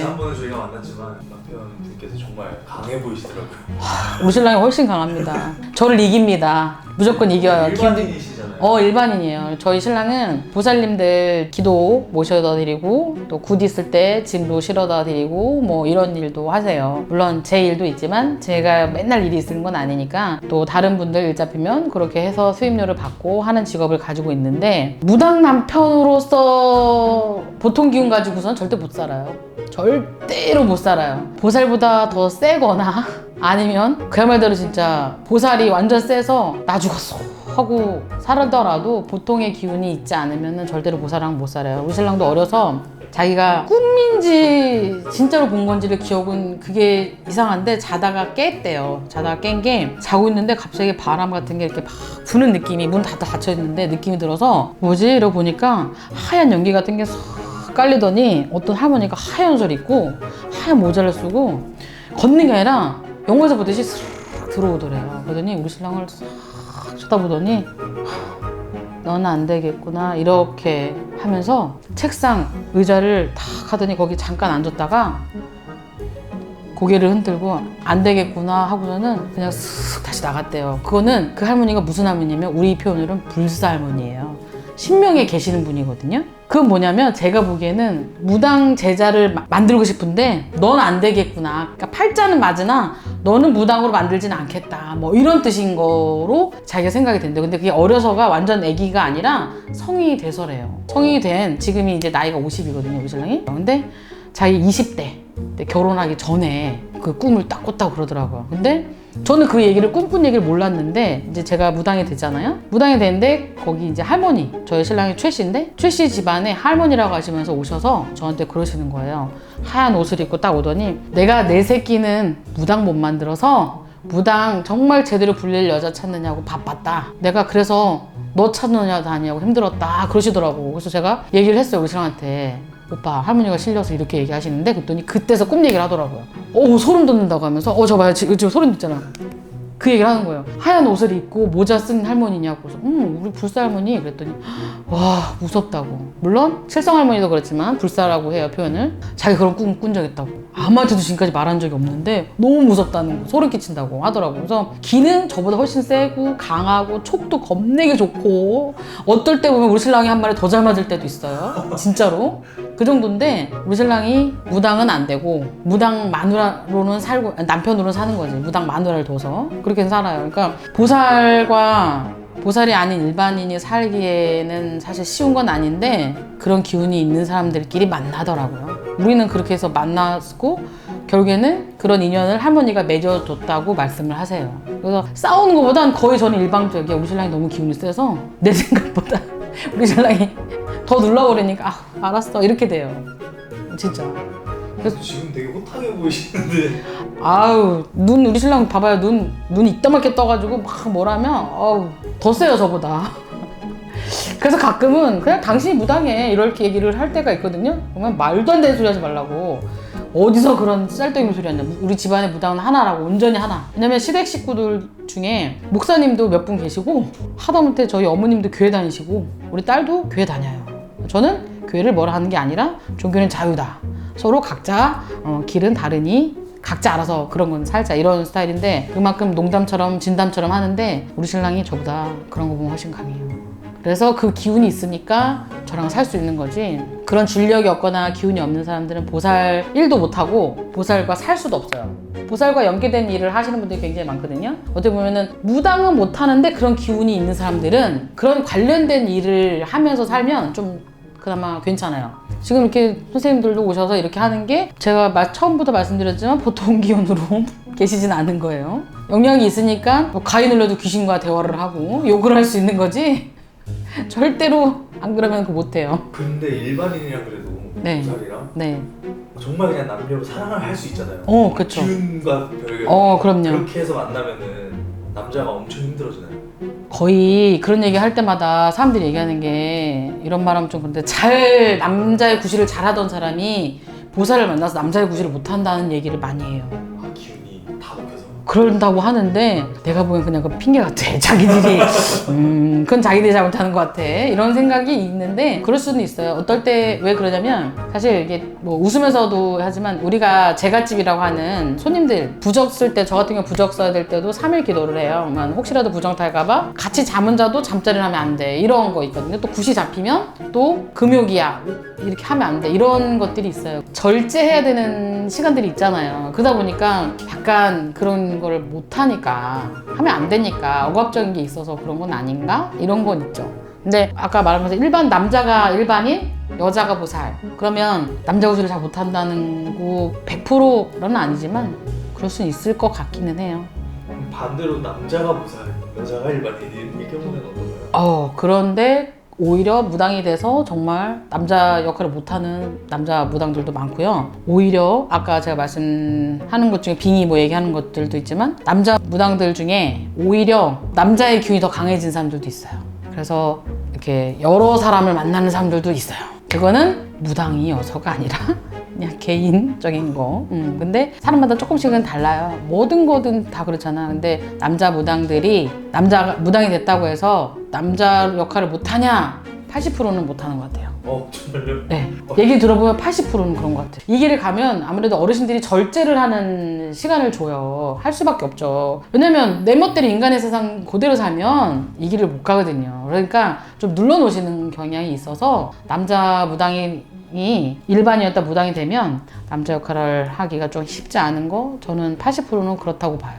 지난번에 저희가 만났지만 남편분께서 정말 강해 보이시더라고요. 우리 신랑이 훨씬 강합니다. 저를 이깁니다. 무조건 이겨요. 일반인이시잖아요. 일반인이에요. 저희 신랑은 보살님들 기도 모셔다 드리고 또 굿 있을 때 짐도 실어다 드리고 뭐 이런 일도 하세요. 물론 제 일도 있지만 제가 맨날 일이 있는 건 아니니까 또 다른 분들 일 잡히면 그렇게 해서 수입료를 받고 하는 직업을 가지고 있는데 무당 남편으로서 보통 기운 가지고선 절대 못 살아요. 절대로 못 살아요. 보살보다 더 세거나 아니면 그야말로 진짜 보살이 완전 세서 나 죽었어 하고 살더라도 보통의 기운이 있지 않으면 절대로 보살랑 못 살아요. 우리 신랑도 어려서 자기가 꿈인지 진짜로 본 건지를 기억은 그게 이상한데 자다가 깼대요. 자다가 깬 게 자고 있는데 갑자기 바람 같은 게 이렇게 막 부는 느낌이 문 닫혀 있는데 느낌이 들어서 뭐지? 이러고 보니까 하얀 연기 같은 게 싹 깔리더니 어떤 할머니가 하얀 옷을 입고 하얀 모자를 쓰고 걷는 게 아니라 영화에서 보듯이 슥 들어오더래요. 그러더니 우리 신랑을 싹 쳐다보더니 너는 안 되겠구나 이렇게 하면서 책상 의자를 탁 하더니 거기 잠깐 앉았다가 고개를 흔들고 안 되겠구나 하고서는 그냥 쓱 다시 나갔대요. 그거는 그 할머니가 무슨 할머니냐면 우리 표현으로는 불사 할머니예요. 신명에 계시는 분이거든요. 그건 뭐냐면 제가 보기에는 무당 제자를 만들고 싶은데 넌 안 되겠구나. 그러니까 팔자는 맞으나 너는 무당으로 만들지는 않겠다. 뭐 이런 뜻인 거로 자기가 생각이 된대요. 근데 그게 어려서가 완전 아기가 아니라 성인이 돼서래요. 성인이 된 지금이 이제 나이가 50이거든요. 우리 신랑이. 근데 자기 20대 때 결혼하기 전에 그 꿈을 딱 꿨다고 그러더라고요. 근데 저는 그 얘기를 꿈꾼 얘기를 몰랐는데 이제 제가 무당이 됐잖아요. 무당이 됐는데 거기 이제 할머니, 저희 신랑이 최 씨인데 최 씨 집안에 할머니라고 하시면서 오셔서 저한테 그러시는 거예요. 하얀 옷을 입고 딱 오더니 내가 내 새끼는 무당 못 만들어서 무당 정말 제대로 불릴 여자 찾느냐고 바빴다. 내가 그래서 너 찾느냐 다니냐고 힘들었다 그러시더라고. 그래서 제가 얘기를 했어요. 우리 신랑한테. 오빠 할머니가 실려서 이렇게 얘기하시는데 그랬더니 그때서 꿈 얘기를 하더라고요. 소름 돋는다고 하면서 저 봐요 지금 소름 돋잖아. 그 얘기를 하는 거예요. 하얀 옷을 입고 모자 쓴 할머니냐고. 그래서 우리 불사 할머니 그랬더니 와 무섭다고. 물론 칠성 할머니도 그렇지만 불사라고 해요 표현을. 자기 그런 꿈 꾼 적 있다고. 아무한테도 지금까지 말한 적이 없는데 너무 무섭다는 거 소름 끼친다고 하더라고. 그래서 기는 저보다 훨씬 세고 강하고 촉도 겁내게 좋고 어떨 때 보면 우리 신랑이 한 마리 더 잘 맞을 때도 있어요. 진짜로. 그 정도인데 우리 신랑이 무당은 안 되고 무당 마누라로는 살고 남편으로는 사는 거지. 무당 마누라를 둬서 그렇게 살아요. 그러니까 보살이 아닌 일반인이 살기에는 사실 쉬운 건 아닌데 그런 기운이 있는 사람들끼리 만나더라고요. 우리는 그렇게 해서 만났고 결국에는 그런 인연을 할머니가 맺어줬다고 말씀을 하세요. 그래서 싸우는 것보단 거의 저는 일방적이에요. 우리 신랑이 너무 기운이 세서 내 생각보다 우리 신랑이 더 눌러버리니까 알았어 이렇게 돼요. 진짜. 그래서 지금 되게 호탕해 보이시는데 우리 신랑 봐봐요. 눈 이따만하게 떠가지고 막 뭐라면 더 세요 저보다. 그래서 가끔은 그냥 당신이 무당해 이렇게 얘기를 할 때가 있거든요. 정말 말도 안 되는 소리 하지 말라고. 어디서 그런 쌀떡이는 소리 하냐. 우리 집안에 무당은 하나라고. 온전히 하나. 왜냐면 시댁 식구들 중에 목사님도 몇 분 계시고 하다못해 저희 어머님도 교회 다니시고 우리 딸도 교회 다녀요. 저는 교회를 뭐라 하는 게 아니라 종교는 자유다. 서로 각자 길은 다르니 각자 알아서 그런 건 살자 이런 스타일인데 그만큼 농담처럼 진담처럼 하는데 우리 신랑이 저보다 그런 거 보면 훨씬 강해요. 그래서 그 기운이 있으니까 저랑 살 수 있는 거지. 그런 진력이 없거나 기운이 없는 사람들은 보살 일도 못하고 보살과 살 수도 없어요. 보살과 연계된 일을 하시는 분들이 굉장히 많거든요. 어떻게 보면은 무당은 못하는데 그런 기운이 있는 사람들은 그런 관련된 일을 하면서 살면 좀 그나마 괜찮아요. 지금 이렇게 선생님들도 오셔서 이렇게 하는 게 제가 처음부터 말씀드렸지만 보통 기운으로 계시진 않은 거예요. 영향이 있으니까 뭐 가위 눌러도 귀신과 대화를 하고 욕을 할 수 있는 거지 절대로 안 그러면 그거 못해요. 근데 일반인이랑 그래도 네. 보살이랑 네. 정말 그냥 남녀로 사랑을 할 수 있잖아요. 그쵸. 기운과 별개로 그럼요. 그렇게 해서 만나면은 남자가 엄청 힘들어지나요? 거의 그런 얘기 할 때마다 사람들이 얘기하는 게 이런 말 하면 좀 그런데 남자의 구실을 잘하던 사람이 보살을 만나서 남자의 구실을 못한다는 얘기를 많이 해요. 기운이 다 먹혀서 그런다고 하는데 내가 보기엔 그냥 그 핑계 같아. 자기들이 그건 자기들이 잘못하는 것 같아. 이런 생각이 있는데 그럴 수는 있어요. 어떨 때 왜 그러냐면 사실 이게 뭐 웃으면서도 하지만 우리가 제갓집이라고 하는 손님들 부적 쓸 때 저 같은 경우 부적 써야 될 때도 3일 기도를 해요. 그러면 혹시라도 부정 탈까봐 같이 잠은 자도 잠자리를 하면 안 돼. 이런 거 있거든요. 또 굿이 잡히면 또 금욕이야. 이렇게 하면 안 돼. 이런 것들이 있어요. 절제해야 되는 시간들이 있잖아요. 그러다 보니까 약간 그런 거를 못하니까 하면 안 되니까 억압적인 게 있어서 그런 건 아닌가? 이런 건 있죠. 근데 아까 말한 것처럼 일반 남자가 일반인, 여자가 보살. 그러면 남자 구슬을 잘 못한다는 거 100%는 아니지만 그럴 수 있을 것 같기는 해요. 반대로 남자가 무사해, 여자가 일반인인 경우는 어떤가요? 그런데 오히려 무당이 돼서 정말 남자 역할을 못하는 남자 무당들도 많고요. 오히려 아까 제가 말씀하는 것 중에 빙의 뭐 얘기하는 것들도 있지만 남자 무당들 중에 오히려 남자의 기운이 더 강해진 사람들도 있어요. 그래서 이렇게 여러 사람을 만나는 사람들도 있어요. 그거는 무당이어서가 아니라 그냥 개인적인 거. 근데 사람마다 조금씩은 달라요. 모든 거든 다 그렇잖아. 근데 남자 무당들이 남자 무당이 됐다고 해서 남자 역할을 못하냐? 80%는 못하는 것 같아요. 정말요? 네. 얘기 들어보면 80%는 그런 것 같아요. 이 길을 가면 아무래도 어르신들이 절제를 하는 시간을 줘요. 할 수밖에 없죠. 왜냐면 내 멋대로 인간의 세상 그대로 살면 이 길을 못 가거든요. 그러니까 좀 눌러놓으시는 경향이 있어서 남자 무당이 일반이었다 무당이 되면 남자 역할을 하기가 좀 쉽지 않은 거 저는 80%는 그렇다고 봐요.